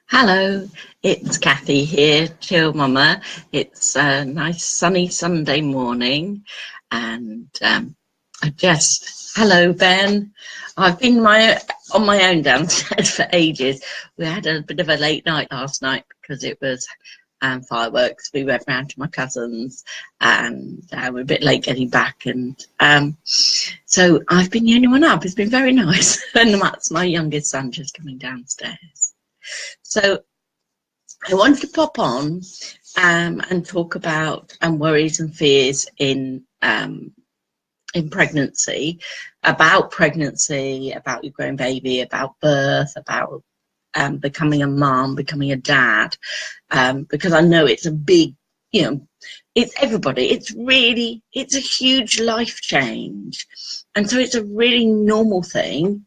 Hello, it's Kathy here, Chill Mama. It's a nice sunny Sunday morning, and hello Ben. I've been on my own downstairs for ages. We had a bit of a late night last night because it was fireworks. We went round to my cousins, and we're a bit late getting back, and so I've been the only one up. It's been very nice, and that's my youngest son just coming downstairs. So I wanted to pop on and talk about worries and fears in pregnancy, about your growing baby, about birth, about becoming a mom, becoming a dad, because I know it's a big, it's everybody. It's a huge life change, and so it's a really normal thing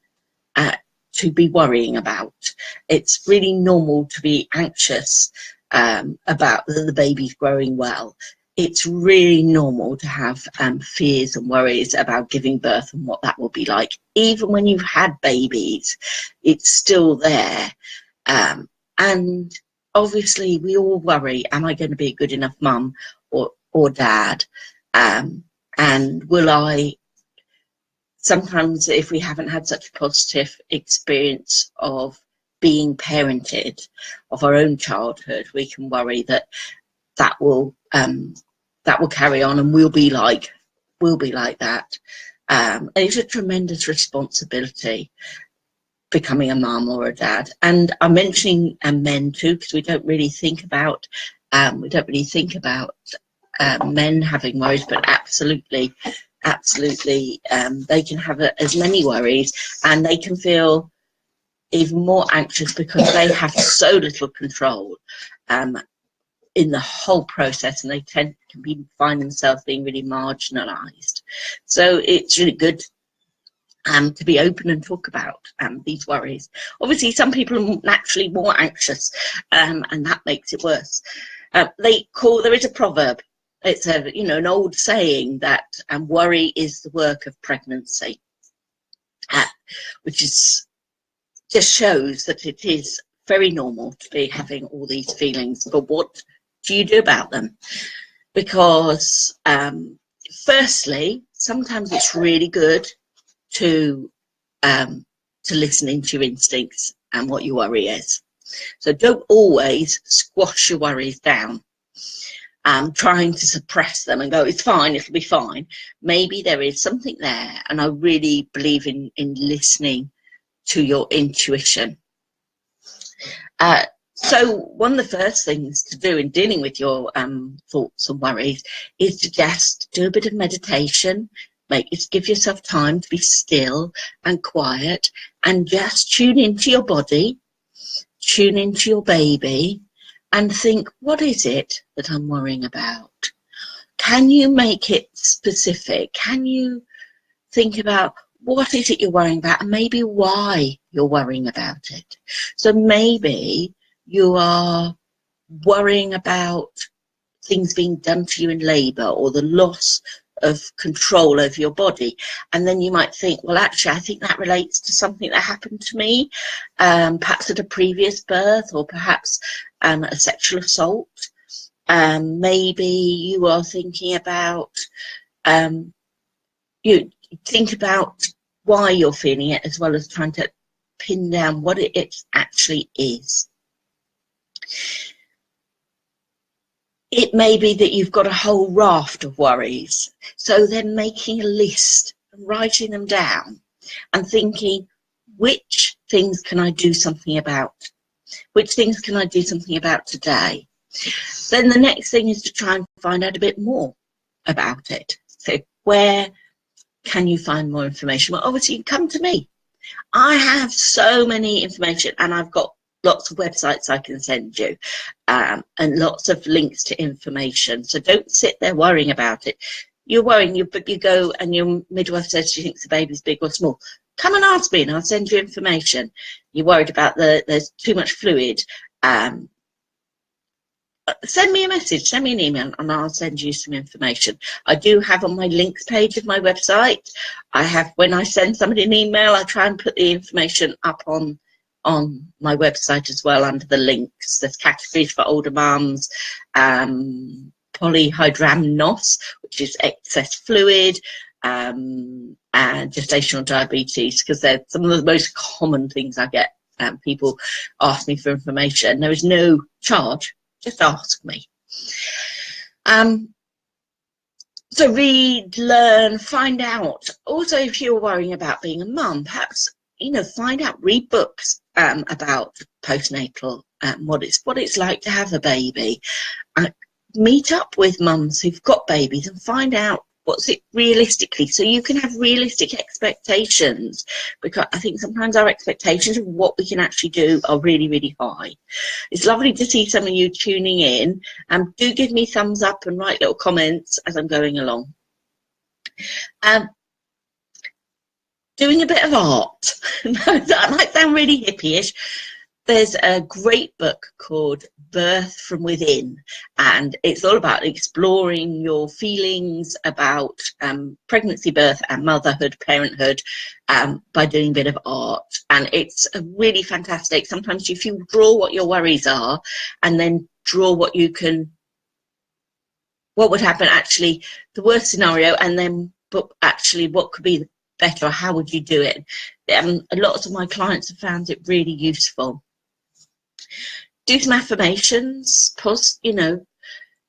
to be worrying about. It's really normal to be anxious about the baby's growing well. It's really normal to have fears and worries about giving birth and what that will be like. Even when you've had babies, it's still there. And obviously we all worry, am I going to be a good enough mum or dad? And will I... Sometimes if we haven't had such a positive experience of being parented, of our own childhood, we can worry that will carry on and we'll be like that. And it's a tremendous responsibility becoming a mum or a dad. And I'm mentioning men too, because we don't really think about men having worries, but absolutely they can have as many worries, and they can feel even more anxious because they have so little control in the whole process, and they find themselves being really marginalized. So it's really good to be open and talk about these worries. Obviously some people are naturally more anxious, and that makes it worse. There is a proverb. It's an old saying that worry is the work of pregnancy, which just shows that it is very normal to be having all these feelings. But what do you do about them? Because firstly, sometimes it's really good to listen into your instincts and what your worry is. So don't always squash your worries down, trying to suppress them and go, it's fine, it'll be fine. Maybe there is something there, and I really believe in listening to your intuition. So one of the first things to do in dealing with your thoughts and worries is to just do a bit of meditation. Give yourself time to be still and quiet, and just tune into your body, tune into your baby, and think, what is it that I'm worrying about? Can you make it specific? Can you think about what is it you're worrying about, and maybe why you're worrying about it? So maybe you are worrying about things being done to you in labour, or the loss of control over your body, and then you might think, well, actually I think that relates to something that happened to me, perhaps at a previous birth, or perhaps a sexual assault. Maybe you are thinking about you think about why you're feeling it, as well as trying to pin down what it actually is. It may be that you've got a whole raft of worries, so then making a list and writing them down and thinking, which things can I do something about? Which things can I do something about today? Then the next thing is to try and find out a bit more about it. So where can you find more information? Well, obviously you can come to me. I have so many information, and I've got lots of websites I can send you, and lots of links to information. So don't sit there worrying about it. You're worrying, you go and your midwife says she thinks the baby's big or small. Come and ask me and I'll send you information. You're worried about there's too much fluid. Send me a message, send me an email, and I'll send you some information. I do have on my links page of my website, when I send somebody an email, I try and put the information up on on my website as well under the links. There's categories for older mums, polyhydramnios, which is excess fluid, and gestational diabetes, because they're some of the most common things I get. People ask me for information. There is no charge, just ask me. So read, learn, find out. Also, if you're worrying about being a mum, perhaps, you know, find out, read books about postnatal, what it's like to have a baby. Meet up with mums who've got babies and find out what's it realistically, so you can have realistic expectations, because I think sometimes our expectations of what we can actually do are really, really high. It's lovely to see some of you tuning in, and do give me thumbs up and write little comments as I'm going along. Doing a bit of art. That might sound really hippie-ish. There's a great book called Birth from Within, and it's all about exploring your feelings about pregnancy, birth and motherhood, parenthood, by doing a bit of art. And it's really fantastic. Sometimes if you draw what your worries are and then draw what you can, what would happen actually, the worst scenario, and then but actually what could be better, or how would you do it. A lot of my clients have found it really useful. Do some affirmations, you know,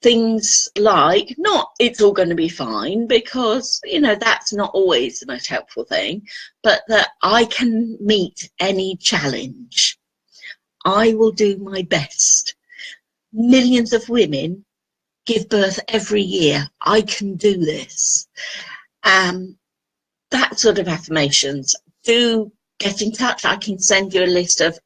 things like, not it's all going to be fine, because, you know, that's not always the most helpful thing, but that I can meet any challenge. I will do my best. Millions of women give birth every year. I can do this. That sort of affirmations. Do get in touch. I can send you a list of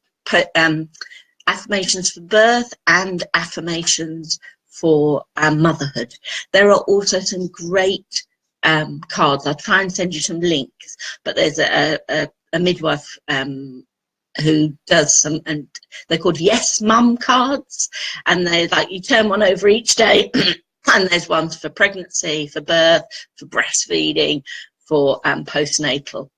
affirmations for birth and affirmations for motherhood. There are also some great cards. I'll try and send you some links, but there's a midwife who does some, and they're called Yes Mum cards, and they're like, you turn one over each day and there's ones for pregnancy, for birth, for breastfeeding, for postnatal.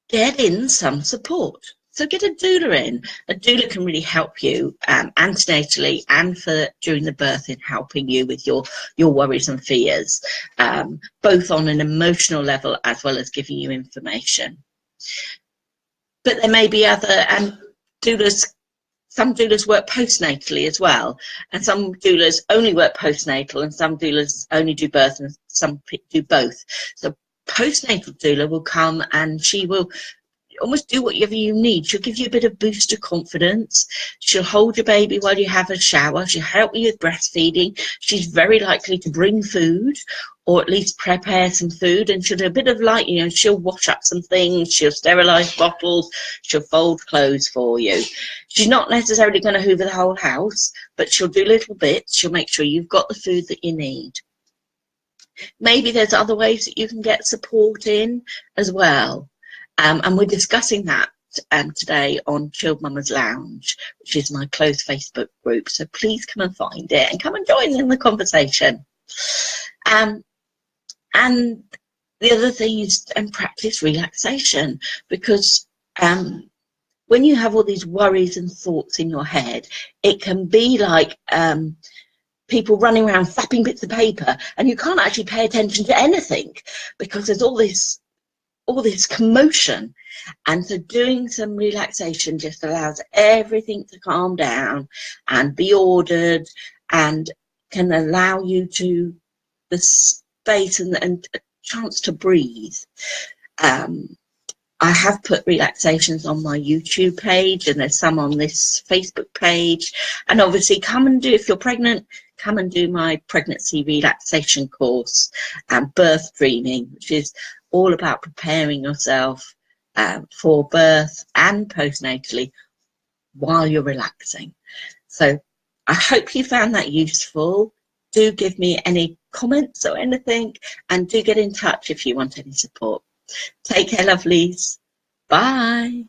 Get in some support. So get a doula in. A doula can really help you antenatally and for during the birth, in helping you with your worries and fears, both on an emotional level as well as giving you information. But there may be other doulas. Some doulas work postnatally as well, and some doulas only work postnatal, and some doulas only do birth, and some do both. So postnatal doula will come and she will almost do whatever you need. She'll give you a bit of boost of confidence. She'll hold your baby while you have a shower. She'll help you with breastfeeding. She's very likely to bring food, or at least prepare some food, and she'll do a bit of like, you know, she'll wash up some things, she'll sterilize bottles, she'll fold clothes for you. She's not necessarily going to hoover the whole house, but she'll do little bits. She'll make sure you've got the food that you need. Maybe there's other ways that you can get support in as well. And we're discussing that today on Chilled Mamas Lounge, which is my closed Facebook group. So please come and find it and come and join in the conversation. And the other thing is practice relaxation, because when you have all these worries and thoughts in your head, it can be like people running around flapping bits of paper, and you can't actually pay attention to anything because there's all this commotion. And so doing some relaxation just allows everything to calm down and be ordered, and can allow you to the space and a chance to breathe. I have put relaxations on my YouTube page, and there's some on this Facebook page. And obviously come and do, if you're pregnant, come and do my pregnancy relaxation course, Birth Dreaming, which is all about preparing yourself for birth and postnatally while you're relaxing. So I hope you found that useful. Do give me any comments or anything, and do get in touch if you want any support. Take care, lovelies. Bye.